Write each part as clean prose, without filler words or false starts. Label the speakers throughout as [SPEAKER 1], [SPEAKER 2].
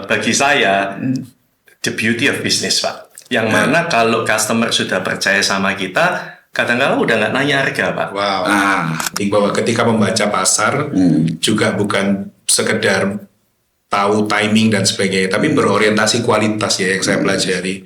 [SPEAKER 1] bagi saya the beauty of business, Pak. Yang mana kalau customer sudah percaya sama kita, kadang-kadang udah nggak nanya harga, Pak.
[SPEAKER 2] Wow. Bahwa ketika membaca pasar juga bukan sekedar tahu timing dan sebagainya, tapi berorientasi kualitas ya yang saya pelajari.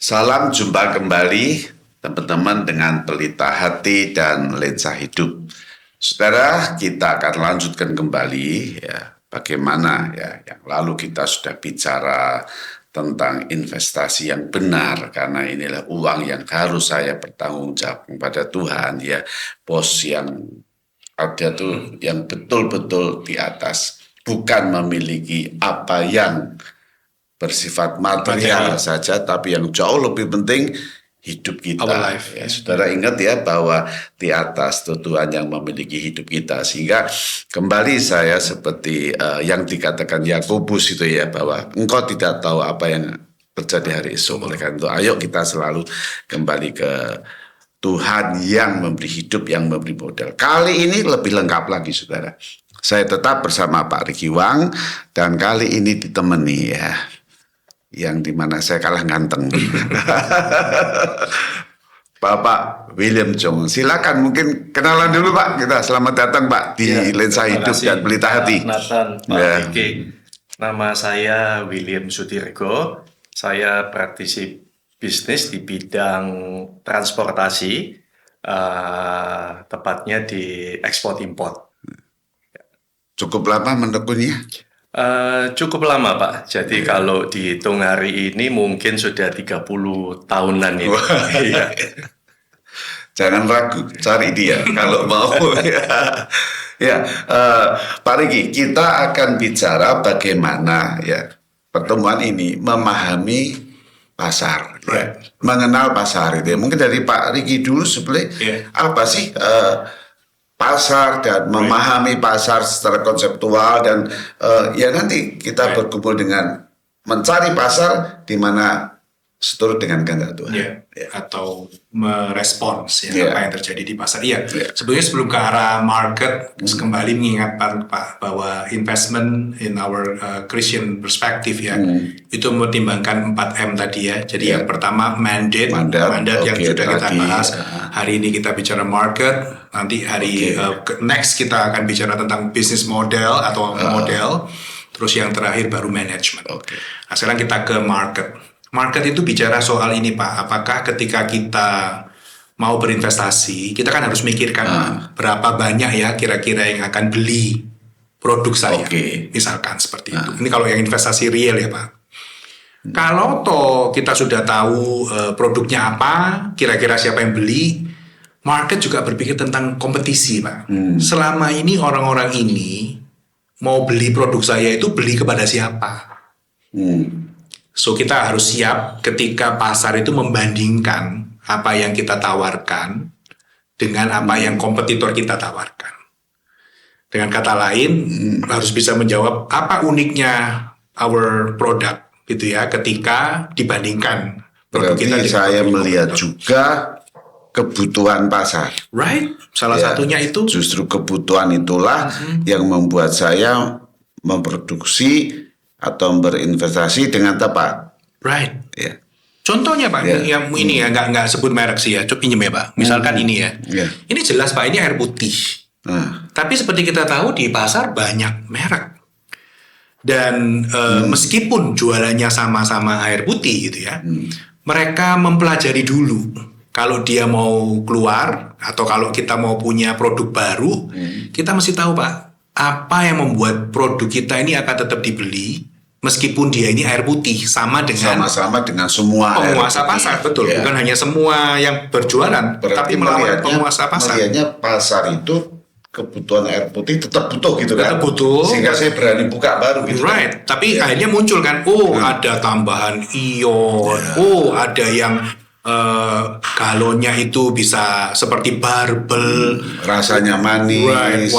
[SPEAKER 3] Salam jumpa kembali teman-teman dengan Pelita Hati dan Lensa Hidup. Saudara, kita akan lanjutkan kembali ya, bagaimana ya yang lalu kita sudah bicara tentang investasi yang benar, karena inilah uang yang harus saya bertanggung jawab kepada Tuhan ya. Bos yang ada tuh yang betul-betul di atas, bukan memiliki apa yang bersifat material saja, tapi yang jauh lebih penting hidup kita. Ya, saudara ingat ya bahwa di atas itu Tuhan yang memiliki hidup kita, sehingga kembali saya seperti yang dikatakan Yakobus itu ya, bahwa engkau tidak tahu apa yang terjadi hari esok. Oleh karena itu ayo kita selalu kembali ke Tuhan yang memberi hidup, yang memberi modal. Kali ini lebih lengkap lagi saudara. Saya tetap bersama Pak Ricky Wang, dan kali ini ditemani ya yang dimana saya kalah ganteng. Bapak William Chong, silakan mungkin kenalan dulu Pak. Kita selamat datang Pak di Lensa Hidup dan Pelita Hati.
[SPEAKER 1] Nathan, Pak Ricky. Nama saya William Sudirgo. Saya praktisi bisnis di bidang transportasi, tepatnya di ekspor import.
[SPEAKER 3] Cukup lama menekuninya?
[SPEAKER 1] Cukup lama Pak. Jadi kalau dihitung hari ini mungkin sudah 30 tahunan ini. Iya.
[SPEAKER 3] Jangan ragu, cari dia kalau mau. Pak Riki, kita akan bicara bagaimana ya pertemuan ini memahami pasar, ya. Mengenal pasar itu. Mungkin dari Pak Riki dulu sebenarnya apa sih pasar dan memahami pasar secara konseptual, dan ya nanti kita berkumpul dengan mencari pasar di mana seturut dengan kehendak Tuhan.
[SPEAKER 2] Atau merespons apa yang terjadi di pasar. Sebetulnya sebelum ke arah market, kembali mengingatkan Pak bahwa investment in our Christian perspective itu mempertimbangkan 4M tadi ya. Jadi yang pertama mandate yang sudah kita bahas. Hari ini kita bicara market, nanti hari next kita akan bicara tentang business model atau model, terus yang terakhir baru management. Nah sekarang kita ke market. Market itu bicara soal ini Pak, apakah ketika kita mau berinvestasi, kita kan harus mikirkan berapa banyak ya kira-kira yang akan beli produk saya. Misalkan seperti itu. Ini kalau yang investasi real ya Pak. Kalau toh kita sudah tahu produknya apa, kira-kira siapa yang beli, market juga berpikir tentang kompetisi Pak. Selama ini orang-orang ini mau beli produk saya itu beli kepada siapa? So kita harus siap ketika pasar itu membandingkan apa yang kita tawarkan dengan apa yang kompetitor kita tawarkan. Dengan kata lain, harus bisa menjawab apa uniknya our product gitu ya ketika dibandingkan produk kita.
[SPEAKER 3] Berarti saya melihat juga kebutuhan pasar.
[SPEAKER 2] Right, salah satunya itu.
[SPEAKER 3] Justru kebutuhan itulah yang membuat saya memproduksi atau berinvestasi dengan tepat.
[SPEAKER 2] Right. Contohnya Pak, yang ini ya nggak sebut merek sih ya, coba pinjem ya Pak. Misalkan ini ya. Ini jelas Pak, ini air putih. Tapi seperti kita tahu di pasar banyak merek. Dan meskipun jualannya sama-sama air putih gitu ya, mereka mempelajari dulu. Kalau dia mau keluar atau kalau kita mau punya produk baru, kita mesti tahu Pak, apa yang membuat produk kita ini akan tetap dibeli. Meskipun dia ini air putih, sama dengan
[SPEAKER 3] semua
[SPEAKER 2] penguasa pasar, betul. Bukan hanya semua yang berjualan, tapi melawan penguasa pasar.
[SPEAKER 3] Melihatnya pasar itu kebutuhan air putih tetap butuh gitu kan.
[SPEAKER 2] Tetap butuh.
[SPEAKER 3] Sehingga saya berani buka baru gitu.
[SPEAKER 2] Right. Kan? Tapi akhirnya muncul kan, ada tambahan ion, ada yang galonnya itu bisa seperti barbel,
[SPEAKER 3] rasanya manis,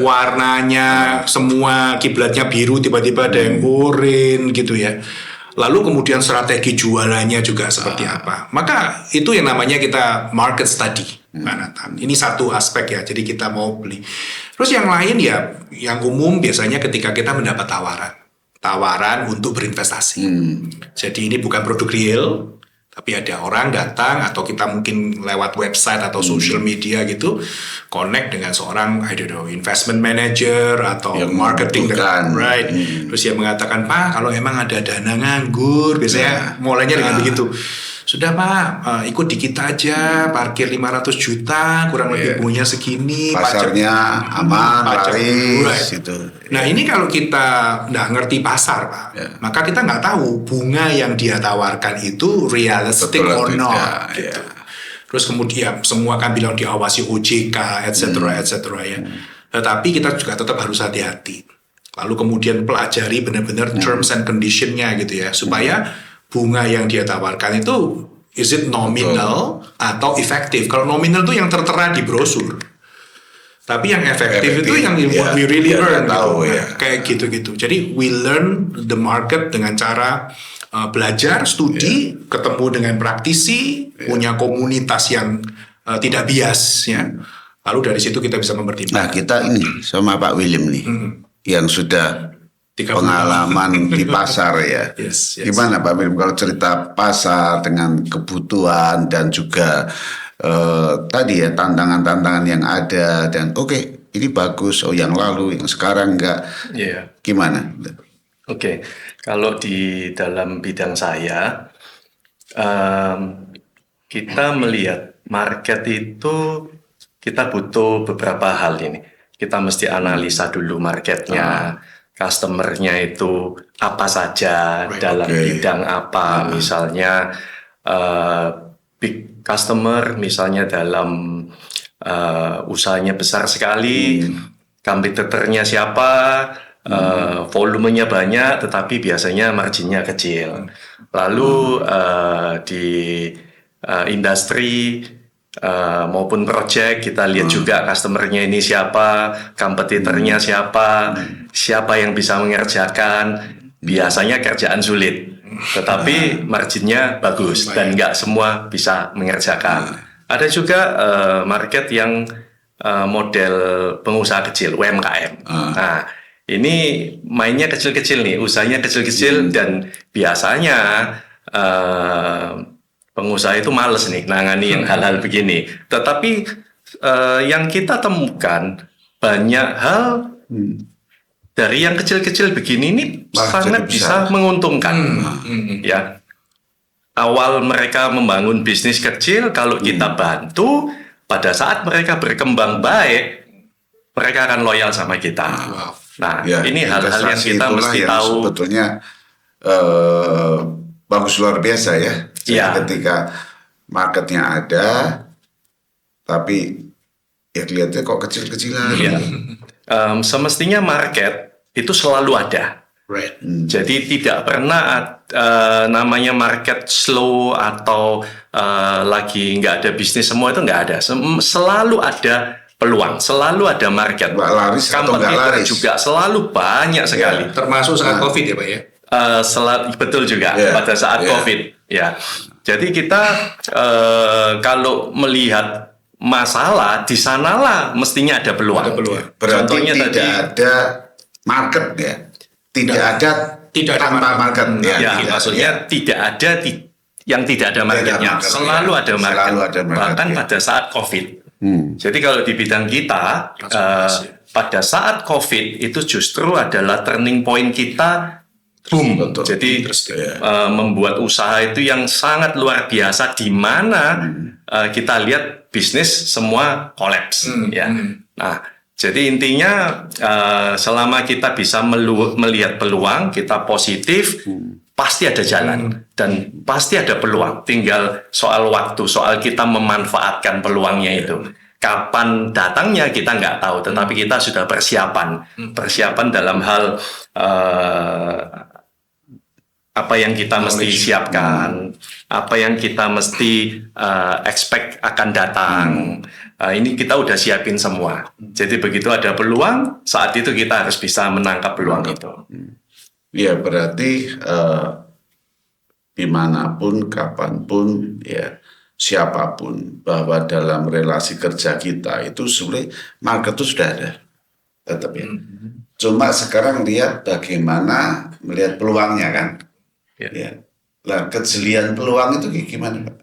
[SPEAKER 2] warnanya semua kiblatnya biru, tiba-tiba ada yang oranye gitu ya. lalu kemudian strategi jualannya juga seperti apa. Maka itu yang namanya kita market study, Pak Nathan. Ini satu aspek ya, jadi kita mau beli. Terus yang lain ya, yang umum biasanya ketika kita mendapat tawaran untuk berinvestasi. Jadi ini bukan produk real, tapi ada orang datang atau kita mungkin lewat website atau social media gitu, connect dengan seorang, I don't know, investment manager atau
[SPEAKER 3] yang
[SPEAKER 2] marketing, right? Terus dia mengatakan, Pak, kalau emang ada dana nganggur, biasanya mulainya dengan begitu. Sudah Pak, ikut di kita aja, parkir 500 juta, kurang lebih bunganya segini,
[SPEAKER 3] pasarnya aman, laris, gitu.
[SPEAKER 2] Nah ini kalau kita nggak ngerti pasar Pak, maka kita nggak tahu bunga yang dia tawarkan itu realistic or not. Gitu. Terus kemudian semua kan bilang diawasi OJK, etc. ya. Tetapi kita juga tetap harus hati-hati. Lalu kemudian pelajari benar-benar terms and condition-nya gitu ya, supaya bunga yang dia tawarkan itu is it nominal atau efektif. Kalau nominal itu yang tertera di brosur. Tapi yang efektif itu yang we really learn
[SPEAKER 3] tahu,
[SPEAKER 2] gitu. Kayak gitu-gitu. Jadi we learn the market dengan cara belajar, studi, ketemu dengan praktisi, punya komunitas yang tidak bias ya. Lalu dari situ kita bisa mempertimbangkan.
[SPEAKER 3] Nah, kita ini sama Pak William nih yang sudah pengalaman di pasar ya.
[SPEAKER 2] Yes.
[SPEAKER 3] Gimana Pak William kalau cerita pasar dengan kebutuhan dan juga tadi ya tantangan-tantangan yang ada dan oke, ini bagus, yang lalu, yang sekarang enggak. Gimana?
[SPEAKER 1] Oke. Kalau di dalam bidang saya, kita melihat market itu kita butuh beberapa hal ini. Kita mesti analisa dulu marketnya, customer-nya itu apa saja, dalam bidang apa, misalnya big customer, misalnya dalam usahanya besar sekali, competitor-nya siapa, volumenya banyak, tetapi biasanya marginnya kecil. Lalu di industri maupun project kita lihat juga customer-nya ini siapa, kompetitornya siapa, siapa yang bisa mengerjakan. Biasanya kerjaan sulit, tetapi marginnya bagus dan nggak semua bisa mengerjakan. Ada juga market yang model pengusaha kecil, UMKM. Nah, ini mainnya kecil-kecil nih, usahanya kecil-kecil dan biasanya pengusaha itu males nih nangani yang hal-hal begini. Tetapi yang kita temukan banyak hal dari yang kecil-kecil begini ini sangat bisa menguntungkan. Ya, awal mereka membangun bisnis kecil, kalau kita bantu, pada saat mereka berkembang baik, mereka akan loyal sama kita. Nah, ini hal-hal yang kita mesti tahu.
[SPEAKER 3] Sebetulnya bagus luar biasa ya. Ketika marketnya ada, tapi ya kelihatannya kok kecil-kecilan.
[SPEAKER 1] Semestinya market itu selalu ada. Jadi tidak pernah namanya market slow atau lagi nggak ada bisnis, semua itu nggak ada. Selalu ada peluang, selalu ada market. Kompetitor juga selalu banyak sekali.
[SPEAKER 2] Termasuk saat COVID ya Pak ya?
[SPEAKER 1] Betul juga pada saat COVID ya. Jadi kita kalau melihat masalah di sanalah mestinya ada peluang.
[SPEAKER 3] Berarti contohnya tidak ada market ya, tidak ada tanpa market.
[SPEAKER 1] Maksudnya tidak ada yang tidak ada marketnya. Selalu ada market. Bahkan pada saat COVID. Jadi kalau di bidang kita pada saat COVID itu justru adalah turning point kita. Boom. Jadi membuat usaha itu yang sangat luar biasa, di mana kita lihat bisnis semua kolaps. Nah, jadi intinya selama kita bisa melihat peluang, kita positif, pasti ada jalan dan pasti ada peluang. Tinggal soal waktu, soal kita memanfaatkan peluangnya itu. Kapan datangnya kita nggak tahu, tetapi kita sudah persiapan dalam hal apa yang kita mesti siapkan, apa yang kita mesti expect akan datang. Ini kita udah siapin semua. Jadi begitu ada peluang, saat itu kita harus bisa menangkap peluang itu.
[SPEAKER 3] Iya, berarti dimanapun, kapanpun, ya siapapun, bahwa dalam relasi kerja kita itu sebenarnya market itu sudah ada, tetap ya. Cuma sekarang lihat bagaimana melihat peluangnya kan. Ya. Nah, kejelian peluang itu gimana, Pak?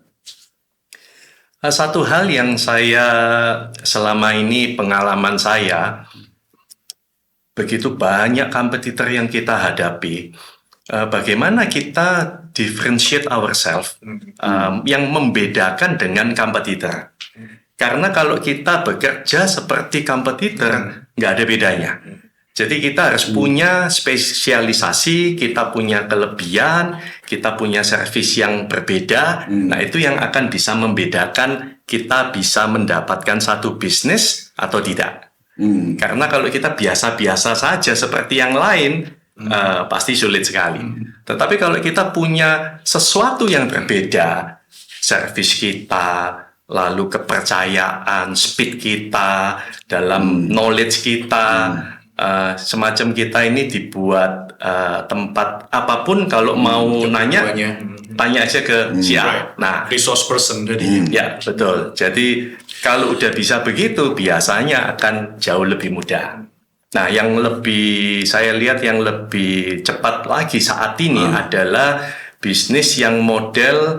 [SPEAKER 1] Satu hal yang saya selama ini pengalaman saya, begitu banyak kompetitor yang kita hadapi, bagaimana kita differentiate ourselves yang membedakan dengan kompetitor. Karena kalau kita bekerja seperti kompetitor, nggak ada bedanya. Jadi kita harus punya spesialisasi, kita punya kelebihan, kita punya servis yang berbeda. Nah, itu yang akan bisa membedakan kita bisa mendapatkan satu bisnis atau tidak. Karena kalau kita biasa-biasa saja seperti yang lain, pasti sulit sekali. Tetapi kalau kita punya sesuatu yang berbeda, servis kita, lalu kepercayaan, speed kita, dalam knowledge kita, semacam kita ini dibuat tempat apapun, kalau mau nanya, tanya aja ke siapa. Nah,
[SPEAKER 2] resource person
[SPEAKER 1] jadi. Ya, betul. Jadi kalau udah bisa begitu, biasanya akan jauh lebih mudah. Nah, yang lebih saya lihat yang lebih cepat lagi saat ini adalah bisnis yang model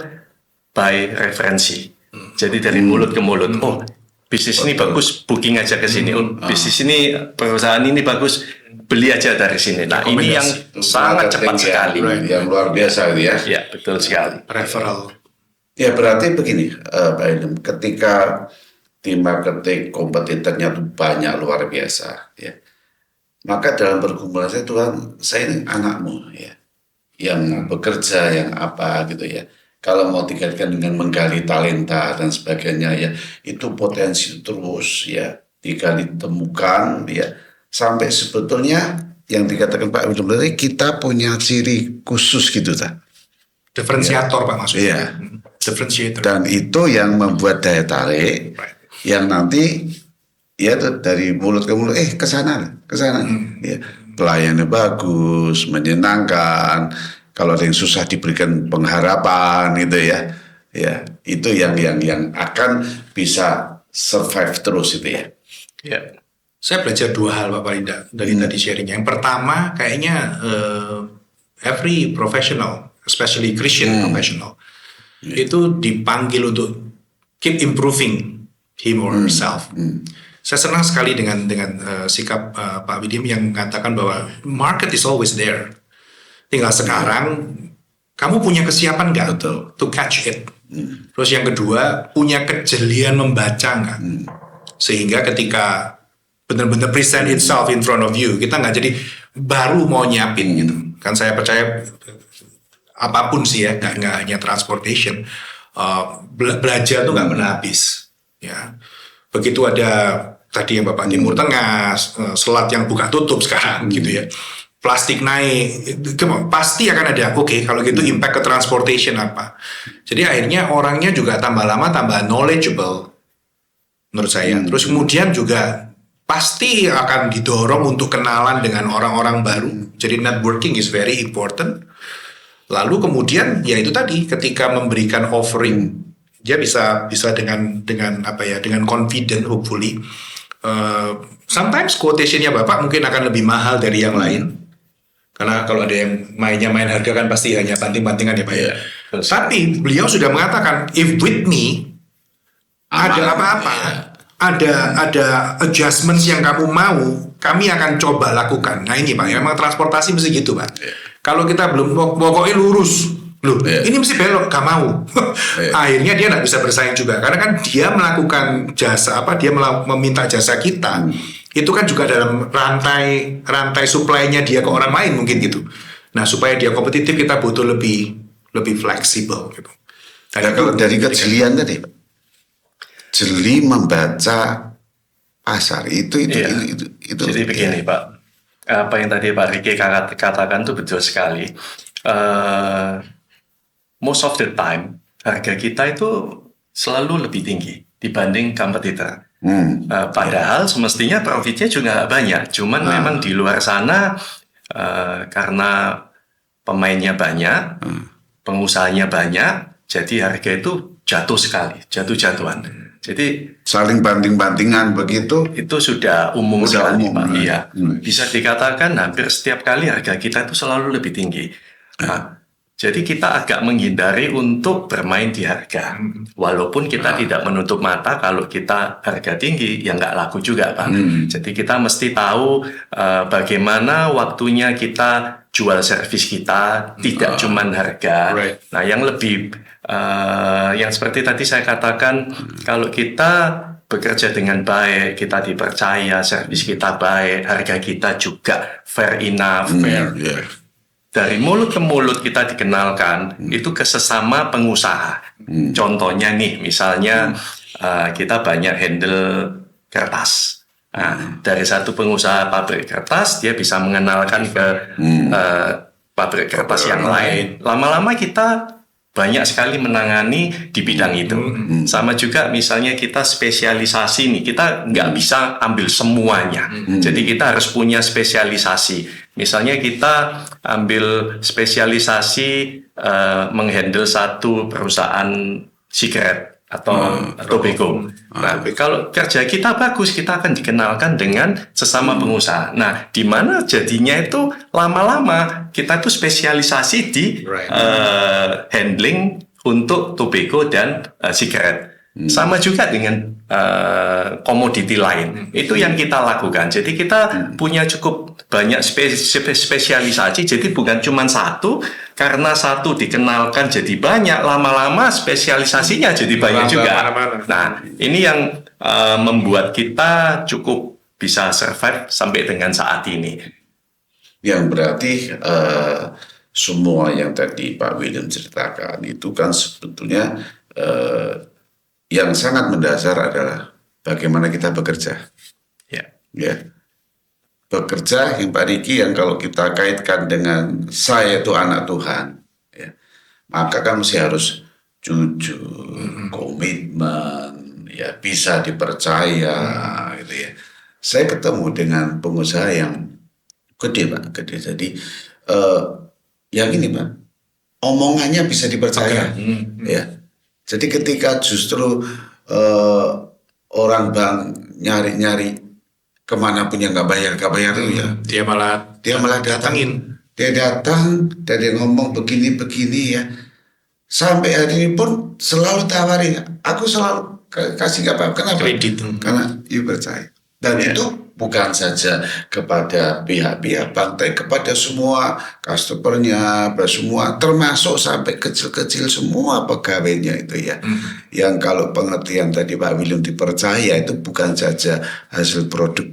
[SPEAKER 1] by referensi. Jadi dari mulut ke mulut. Oh, bisnis ini bagus, booking aja ke sini. Oh, bisnis ini, perusahaan ini bagus, beli aja dari sini. Nah, ini yang sangat cepat sekali.
[SPEAKER 3] Yang luar biasa ya.
[SPEAKER 1] Ya, betul sekali.
[SPEAKER 2] Referral.
[SPEAKER 3] Ya, berarti begini, Pak Ilham, ketika di marketing kompetitornya itu banyak luar biasa, ya. Maka dalam pergumulan saya, Tuhan, saya ini anakmu, ya, yang bekerja, yang apa gitu ya. Kalau mau dikaitkan dengan menggali talenta dan sebagainya, ya, itu potensi terus, ya, digali temukan, ya, sampai sebetulnya yang dikatakan Pak William tadi, kita punya ciri khusus gitu, tak?
[SPEAKER 2] Diferensiator, ya. Pak, maksudnya.
[SPEAKER 3] Iya.
[SPEAKER 2] Differentiator.
[SPEAKER 3] Dan itu yang membuat daya tarik, yang nanti ya dari mulut ke mulut, ke sana. Ya, pelayannya bagus, menyenangkan. Kalau ada yang susah diberikan pengharapan gitu ya. Ya, itu yang akan bisa survive terus itu ya.
[SPEAKER 2] Ya. Saya belajar dua hal Pak Parinda dari tadi sharingnya. Yang pertama kayaknya every professional, especially Christian professional, itu dipanggil untuk keep improving him or herself. Saya senang sekali dengan sikap Pak Widiem yang mengatakan bahwa market is always there. Tinggal sekarang kamu punya kesiapan nggak to catch it. Terus yang kedua, punya kejelian membaca nggak? Sehingga ketika benar-benar present itself in front of you, kita nggak jadi baru mau nyiapin gitu. Kan saya percaya apapun sih ya, nggak hanya transportation, belajar tuh nggak pernah habis. Ya, begitu ada tadi yang Bapak Timur Tengah, selat yang buka tutup sekarang gitu ya, plastik naik, pasti akan ada. Oke, kalau gitu impact ke transportation apa? Jadi akhirnya orangnya juga tambah lama tambah knowledgeable menurut saya. Terus kemudian juga pasti akan didorong untuk kenalan dengan orang-orang baru. Jadi networking is very important. Lalu kemudian ya itu tadi, ketika memberikan offering, dia bisa dengan apa ya, dengan confident hopefully. Sometimes quotation-nya Bapak mungkin akan lebih mahal dari yang lain. Karena kalau ada yang main harga kan pasti hanya banting-bantingan ya Pak ya. Tapi beliau sudah mengatakan, if with me ada apa-apa, ada adjustments yang kamu mau, kami akan coba lakukan. Nah ini Pak, ya, memang transportasi mesti gitu Pak. Kalau kita belum pokoknya lurus, ini mesti belok, gak mau. Akhirnya dia nggak bisa bersaing juga, karena kan dia melakukan jasa dia meminta jasa kita. Itu kan juga dalam rantai supply-nya dia ke orang lain mungkin gitu. Nah supaya dia kompetitif, kita butuh lebih fleksibel gitu.
[SPEAKER 3] Kalau dari kejelian tadi, jeli membaca pasar itu.
[SPEAKER 1] Jadi begini Pak, apa yang tadi Pak Riki katakan itu betul sekali. Most of the time harga kita itu selalu lebih tinggi dibanding kompetitor. Padahal semestinya profitnya juga banyak, cuman memang di luar sana karena pemainnya banyak, pengusahanya banyak, jadi harga itu jatuh sekali, jatuh-jatuhan. Jadi
[SPEAKER 3] saling banting-bantingan begitu.
[SPEAKER 1] itu sudah umum sekali,
[SPEAKER 3] umum,
[SPEAKER 1] Pak.
[SPEAKER 3] ya.
[SPEAKER 1] Iya, bisa dikatakan hampir setiap kali harga kita itu selalu lebih tinggi. Nah, jadi kita agak menghindari untuk bermain di harga. Walaupun kita tidak menutup mata kalau kita harga tinggi, ya nggak laku juga, Pak. Jadi kita mesti tahu bagaimana waktunya kita jual servis kita, tidak cuman harga.
[SPEAKER 2] Right.
[SPEAKER 1] Nah, yang lebih, yang seperti tadi saya katakan, kalau kita bekerja dengan baik, kita dipercaya, servis kita baik, harga kita juga fair enough, fair.
[SPEAKER 3] Ya.
[SPEAKER 1] Dari mulut ke mulut kita dikenalkan, itu ke sesama pengusaha. Contohnya nih, misalnya kita banyak handle kertas. Nah, dari satu pengusaha pabrik kertas, dia bisa mengenalkan ke pabrik kertas yang lain. Lama-lama kita banyak sekali menangani di bidang itu. Sama juga misalnya kita spesialisasi nih, kita nggak bisa ambil semuanya. Jadi kita harus punya spesialisasi. Misalnya kita ambil spesialisasi menghandle satu perusahaan sigaret atau tobacco. Nah, kalau kerja kita bagus, kita akan dikenalkan dengan sesama pengusaha. Nah, di mana jadinya itu lama-lama kita tuh spesialisasi di handling untuk tobacco dan sigaret. Sama juga dengan komoditi lain. Itu yang kita lakukan. Jadi kita punya cukup banyak spesialisasi. Jadi bukan cuma satu, karena satu dikenalkan jadi banyak, lama-lama spesialisasinya jadi banyak juga. Nah, ini yang membuat kita cukup bisa survive sampai dengan saat ini.
[SPEAKER 3] Yang berarti semua yang tadi Pak William ceritakan itu kan sebetulnya yang sangat mendasar adalah bagaimana kita bekerja. Ya. Bekerja yang Pak Riki, yang kalau kita kaitkan dengan saya itu anak Tuhan, ya, maka kan mesti harus jujur, komitmen, ya, bisa dipercaya, gitu ya. Saya ketemu dengan pengusaha yang gede, Pak, gede. Jadi yang ini, Pak, omongannya bisa dipercaya, ya. Jadi ketika justru orang bank nyari-nyari kemanapun yang nggak bayar itu ya, dia malah datangin. Dia datang dan dia ngomong begini ya. Sampai hari ini pun selalu tawarin. Aku selalu kasih nggak apa-apa. Kenapa?
[SPEAKER 2] Kredit.
[SPEAKER 3] Karena you percaya. Dan itu bukan saja kepada pihak-pihak bank, tapi kepada semua customer-nya, semua, termasuk sampai kecil-kecil semua pegawainya itu ya. Yang kalau pengertian tadi Pak William dipercaya itu bukan saja hasil produk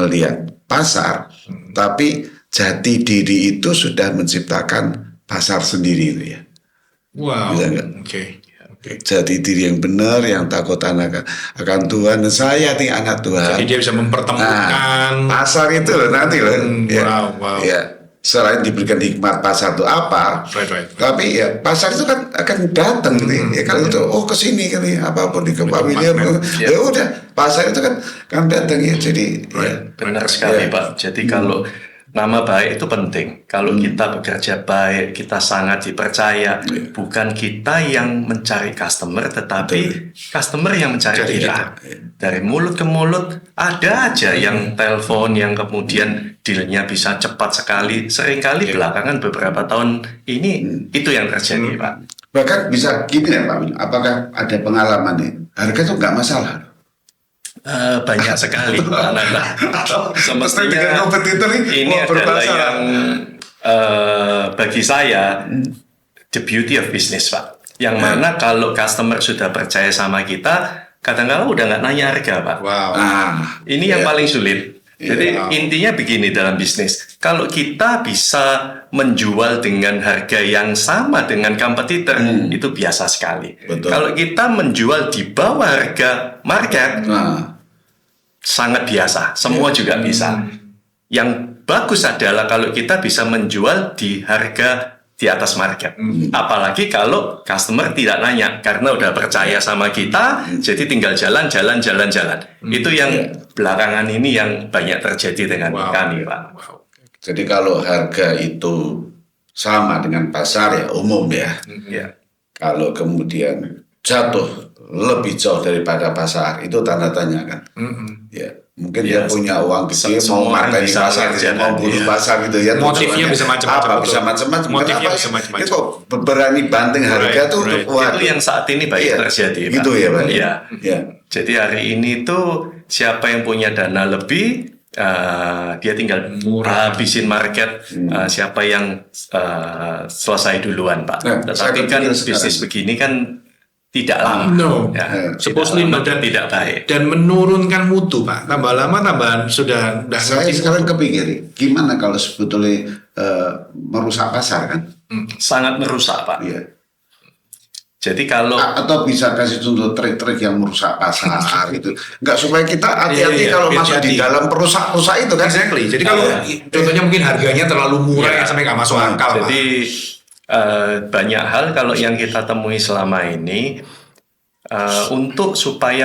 [SPEAKER 3] melihat pasar, tapi jati diri itu sudah menciptakan pasar sendiri itu ya.
[SPEAKER 2] Wow.
[SPEAKER 3] Oke. Jati diri yang benar, yang takut akan Tuhan. Saya nih anak Tuhan.
[SPEAKER 2] Jadi dia bisa mempertemukan
[SPEAKER 3] pasar itu loh nanti loh.
[SPEAKER 2] Wow.
[SPEAKER 3] Ya, selain diberikan hikmat pasar itu apa?
[SPEAKER 2] Right.
[SPEAKER 3] Tapi ya pasar itu kan akan datang gitu. Ya kalau itu kesini kan ya, apapun di Pak William. Ya udah, pasar itu kan datang ya. Jadi
[SPEAKER 1] benar sekali, Pak. Jadi kalau nama baik itu penting. Kalau kita bekerja baik, kita sangat dipercaya. Bukan kita yang mencari customer, tetapi customer yang mencari kita. Dari mulut ke mulut, ada aja yang telepon, yang kemudian dealnya bisa cepat sekali. Seringkali belakangan beberapa tahun ini, itu yang terjadi, Pak.
[SPEAKER 3] Bahkan bisa gini ya Pak, apakah ada pengalaman nih? Harga itu nggak masalah.
[SPEAKER 1] Banyak sekali. Semestinya
[SPEAKER 3] kompetitor
[SPEAKER 1] ini adalah yang bagi saya the beauty of business, Pak. Yang mana kalau customer sudah percaya sama kita, kadang-kadang udah nggak nanya harga, Pak.
[SPEAKER 2] Wow.
[SPEAKER 1] Ini yang paling sulit. Jadi intinya begini dalam bisnis, kalau kita bisa menjual dengan harga yang sama dengan kompetitor, itu biasa sekali.
[SPEAKER 3] Betul.
[SPEAKER 1] Kalau kita menjual di bawah harga market, sangat biasa, semua juga bisa. Yang bagus adalah kalau kita bisa menjual di harga di atas market. Apalagi kalau customer tidak nanya, karena udah percaya sama kita, jadi tinggal jalan. Itu yang belakangan ini yang banyak terjadi dengan kami, Pak.
[SPEAKER 3] Jadi kalau harga itu sama dengan pasar ya umum ya.
[SPEAKER 1] Ya.
[SPEAKER 3] Kalau kemudian jatuh lebih jauh daripada pasar, itu tanda tanya kan. Ya, mungkin dia punya uang gede, mau mateni pasar, mau bunuh pasar gitu ya.
[SPEAKER 2] Motifnya bisa macam-macam.
[SPEAKER 3] Apa bisa macam-macam?
[SPEAKER 2] Motifnya bisa macam-macam.
[SPEAKER 3] Itu berani banting harga tuh.
[SPEAKER 1] Itu yang saat ini banyak terjadi, Pak.
[SPEAKER 3] Gitu ya, Pak.
[SPEAKER 1] Ya. Jadi hari ini tuh siapa yang punya dana lebih, dia tinggal habisin market. Siapa yang selesai duluan, Pak. Tetapi kan bisnis begini kan tidak lama.
[SPEAKER 2] Supposedly
[SPEAKER 1] dan tidak baik.
[SPEAKER 2] Dan menurunkan mutu, Pak. Tambah lama tambah sudah
[SPEAKER 3] saya sekarang kepikir, gimana kalau sebetulnya merusak pasar kan?
[SPEAKER 1] Sangat merusak, Pak.
[SPEAKER 3] Iya.
[SPEAKER 1] Jadi kalau
[SPEAKER 3] atau bisa kasih contoh trik-trik yang merusak pasar gitu. Enggak, supaya kita hati-hati kalau masuk di dalam perusak itu kan.
[SPEAKER 2] Exactly. Jadi kalau contohnya mungkin harganya terlalu murah sampai nggak masuk akal.
[SPEAKER 1] Jadi banyak hal kalau yang kita temui selama ini untuk supaya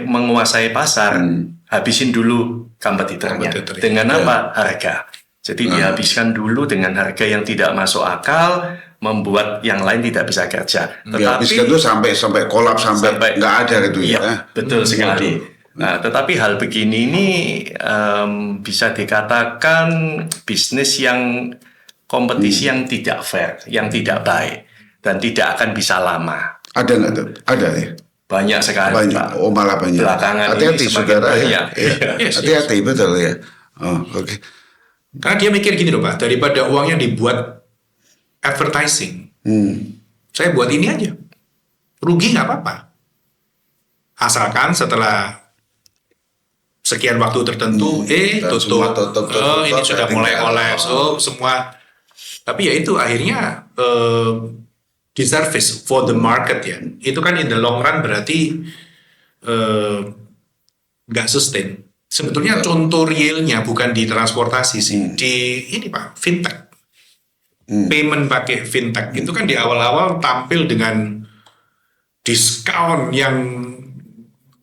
[SPEAKER 1] menguasai pasar, habisin dulu kompetitornya. Dengan apa? Harga. Jadi dihabiskan dulu dengan harga yang tidak masuk akal, membuat yang lain tidak bisa kerja.
[SPEAKER 3] Tetapi itu sampai kolaps, sampai nggak ada gitu ya.
[SPEAKER 1] Betul sekali. Nah, tetapi hal begini ini bisa dikatakan bisnis yang kompetisi yang tidak fair, yang tidak baik, dan tidak akan bisa lama.
[SPEAKER 3] Ada nggak tuh? Ada ya?
[SPEAKER 1] Banyak sekali, Pak.
[SPEAKER 3] Oh, malah banyak.
[SPEAKER 1] Belakangan
[SPEAKER 3] hati-hati,
[SPEAKER 1] ini semakin
[SPEAKER 3] saudara.
[SPEAKER 1] banyak.
[SPEAKER 3] Hati-hati, betul ya. Oh, oke.
[SPEAKER 2] Karena dia mikir gini loh, Pak, daripada uangnya dibuat advertising, saya buat ini aja. Rugi nggak apa-apa. Asalkan setelah sekian waktu tertentu, tutup. Ini sudah mulai kolaps, semua. Tapi ya itu akhirnya diservice for the market ya. Itu kan in the long run berarti nggak sustain. Sebetulnya contoh realnya bukan di transportasi sih, di ini Pak, fintech. Payment pakai fintech itu kan di awal-awal tampil dengan diskon yang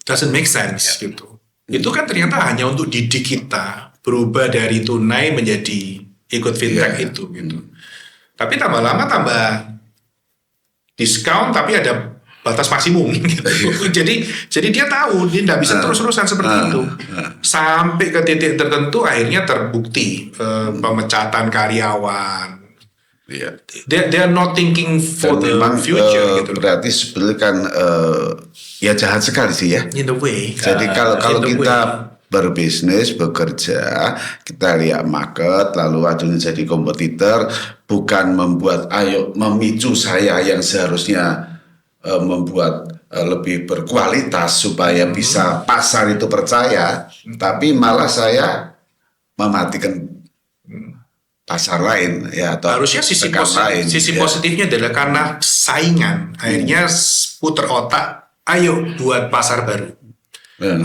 [SPEAKER 2] doesn't make sense gitu. Itu kan ternyata hanya untuk didik kita berubah dari tunai menjadi ikut fintech itu gitu. Tapi tambah lama tambah diskon tapi ada batas maksimum gitu. Jadi dia tahu dia tidak bisa terus-terusan seperti itu. Sampai ke titik tertentu akhirnya terbukti pemecatan karyawan. They are not thinking for the future gitu.
[SPEAKER 3] Berarti sebenarnya kan ya jahat sekali sih ya.
[SPEAKER 2] In the way.
[SPEAKER 3] Jadi kalau kita berbisnis, bekerja, kita lihat market, lalu aduh jadi kompetitor, bukan memicu saya yang seharusnya membuat lebih berkualitas supaya bisa pasar itu percaya, tapi malah saya mematikan pasar lain ya, atau
[SPEAKER 2] harusnya sisi positifnya adalah karena saingan akhirnya puter otak, ayo buat pasar baru.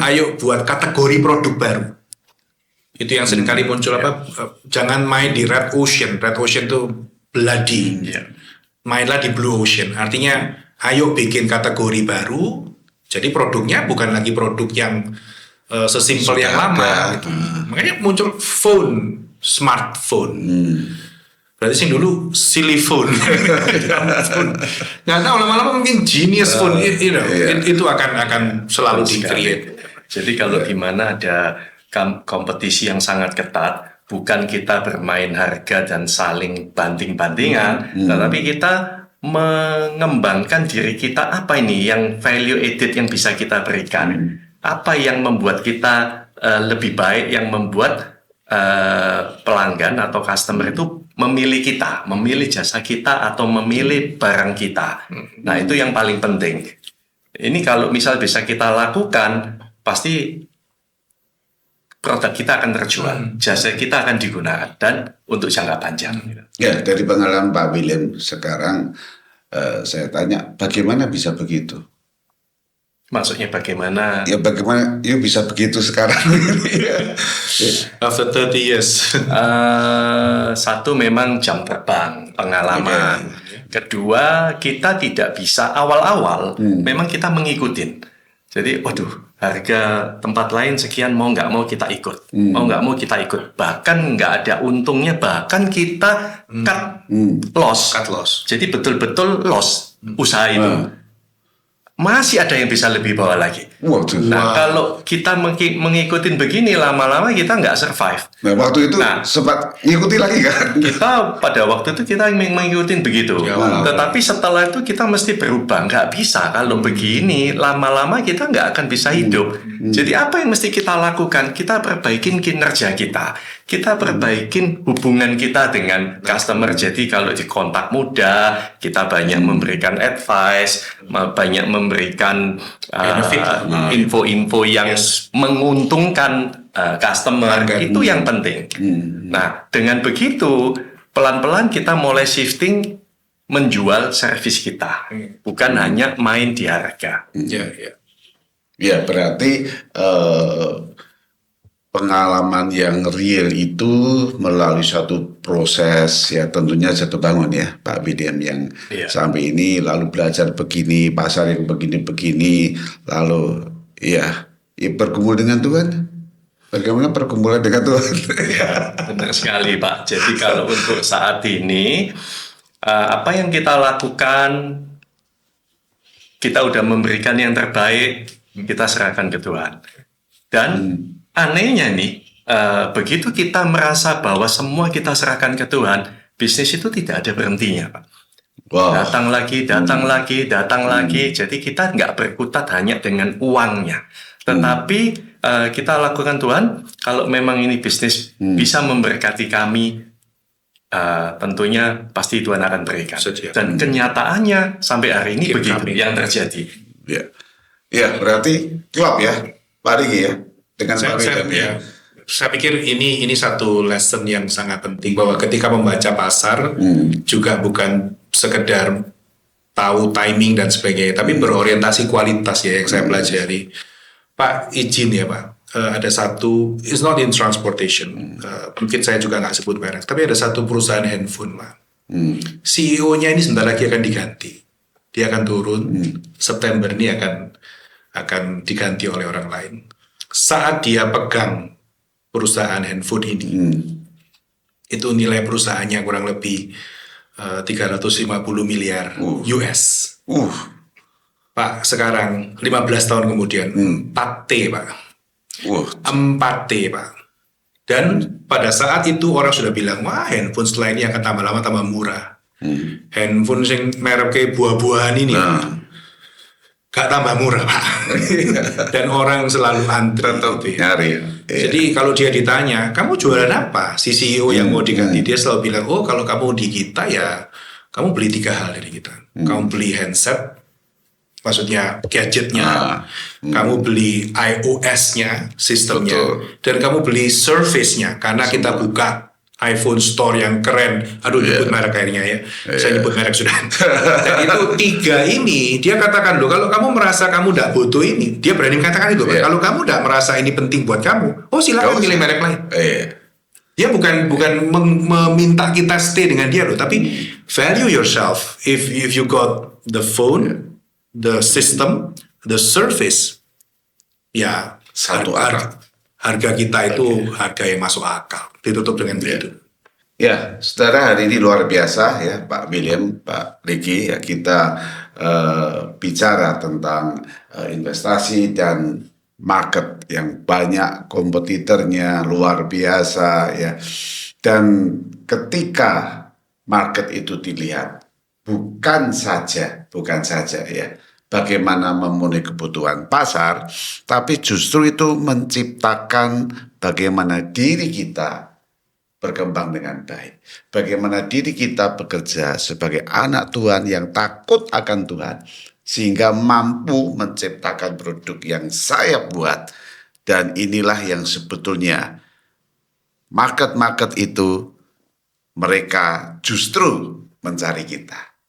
[SPEAKER 2] Ayo buat kategori produk baru. Itu yang seringkali muncul jangan main di red ocean. Red ocean itu bloody. Mainlah di blue ocean. Artinya ayo bikin kategori baru. Jadi produknya bukan lagi produk yang sesimpel yang lama gitu. Makanya muncul smartphone. Berarti sih dulu silly phone. Nggak tahu lama-lama mungkin genius phone, itu akan selalu di-create.
[SPEAKER 1] Jadi kalau di mana ada kompetisi yang sangat ketat, bukan kita bermain harga dan saling banting-bantingan, tetapi kita mengembangkan diri kita, apa ini yang value added yang bisa kita berikan, apa yang membuat kita lebih baik, yang membuat pelanggan atau customer itu memilih kita, memilih jasa kita atau memilih barang kita. Nah, itu yang paling penting. Ini kalau misal bisa kita lakukan, pasti produk kita akan terjual, jasa kita akan digunakan dan untuk jangka panjang.
[SPEAKER 3] Ya, dari pengalaman Pak William sekarang, saya tanya, bagaimana bisa begitu?
[SPEAKER 1] Maksudnya bagaimana?
[SPEAKER 3] Ya bagaimana bisa begitu sekarang?
[SPEAKER 2] After 30 years.
[SPEAKER 1] Satu memang jam terbang, pengalaman. Kedua, kita tidak bisa awal-awal memang kita mengikutin. Jadi, waduh, harga tempat lain sekian, mau nggak mau kita ikut. Mau nggak mau kita ikut. Bahkan nggak ada untungnya, bahkan kita cut loss.
[SPEAKER 2] Cut loss.
[SPEAKER 1] Jadi betul-betul loss usaha itu. Masih ada yang bisa lebih bawah lagi. Nah, kalau kita mengikuti begini, lama-lama kita nggak survive.
[SPEAKER 3] Nah, waktu itu sempat ngikuti lagi kan?
[SPEAKER 1] Kita pada waktu itu kita mengikuti begitu. Tetapi setelah itu kita mesti berubah. Nggak bisa kalau begini, lama-lama kita nggak akan bisa hidup. Jadi apa yang mesti kita lakukan? Kita perbaikin kinerja kita. Kita perbaikin hubungan kita dengan customer. Jadi kalau di kontak mudah, kita banyak memberikan advice, banyak memberikan info-info yang menguntungkan customer. Itu yang penting. Nah, dengan begitu pelan-pelan kita mulai shifting menjual servis kita, bukan hanya main di harga.
[SPEAKER 3] Ya, berarti pengalaman yang real itu melalui satu proses, ya tentunya jatuh bangun ya Pak William, yang sampai ini lalu belajar begini, pasar yang begini-begini, lalu ya bergumul dengan Tuhan. Bagaimana pergumulan dengan Tuhan?
[SPEAKER 1] Ya, benar sekali Pak. Jadi kalau untuk saat ini, apa yang kita lakukan, kita udah memberikan yang terbaik, kita serahkan ke Tuhan. Dan anehnya nih, begitu kita merasa bahwa semua kita serahkan ke Tuhan, bisnis itu tidak ada berhentinya, Pak. Datang lagi. Jadi kita nggak berkutat hanya dengan uangnya. Tetapi kita lakukan Tuhan, kalau memang ini bisnis bisa memberkati kami, tentunya pasti Tuhan akan berikan. Dan kenyataannya sampai hari ini begitu yang terjadi.
[SPEAKER 3] Ya, berarti klop ya, Pak Riki ya.
[SPEAKER 2] Saya pikir ini satu lesson yang sangat penting, bahwa ketika membaca pasar juga bukan sekedar tahu timing dan sebagainya, tapi berorientasi kualitas ya yang saya pelajari. Pak, izin ya Pak, ada satu, it's not in transportation, mungkin saya juga nggak sebut merek, tapi ada satu perusahaan handphone Pak. CEO-nya ini sebentar lagi akan diganti, dia akan turun, September ini akan diganti oleh orang lain. Saat dia pegang perusahaan handphone ini, itu nilai perusahaannya kurang lebih 350 miliar US. Pak, sekarang 15 tahun kemudian 4T Pak. 4T Pak. Dan pada saat itu orang sudah bilang, wah handphone setelah ini akan tambah lama tambah murah. Handphone yang mereknya buah-buahan ini gak tambah murah Pak. Dan orang selalu antri gitu ya. Jadi kalau dia ditanya, kamu jualan apa? Si CEO yang mau diganti, dia selalu bilang, oh kalau kamu di kita ya kamu beli 3 hal dari kita. Kamu beli handset, maksudnya gadgetnya, kamu beli iOS-nya, sistemnya, dan kamu beli service-nya, karena kita buka iPhone Store yang keren. Aduh, nyebut merek akhirnya ya. Saya nyebut merek sudah. Dan itu 3 ini, dia katakan loh, kalau kamu merasa kamu tidak butuh ini, dia berani mengatakan itu. Kalau kamu tidak merasa ini penting buat kamu, oh silakan pilih merek lain. Dia bukan meminta kita stay dengan dia loh, tapi value yourself. If you got the phone, the system, the service, ya satu harga kita itu harga yang masuk akal. Ditutup dengan begitu.
[SPEAKER 3] Ya, saudara, hari ini luar biasa ya Pak William, Pak Riki ya, kita bicara tentang investasi dan market yang banyak kompetitornya, luar biasa ya. Dan ketika market itu dilihat, bukan saja ya bagaimana memenuhi kebutuhan pasar, tapi justru itu menciptakan bagaimana diri kita berkembang dengan baik. Bagaimana diri kita bekerja sebagai anak Tuhan yang takut akan Tuhan, sehingga mampu menciptakan produk yang saya buat. Dan inilah yang sebetulnya market-market itu mereka justru mencari kita.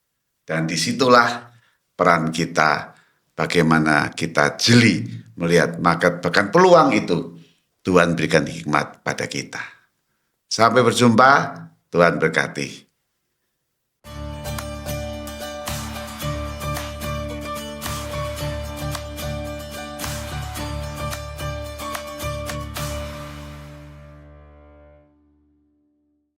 [SPEAKER 3] Dan disitulah peran kita, bagaimana kita jeli melihat market, bahkan peluang itu Tuhan berikan hikmat pada kita. Sampai berjumpa, Tuhan berkati.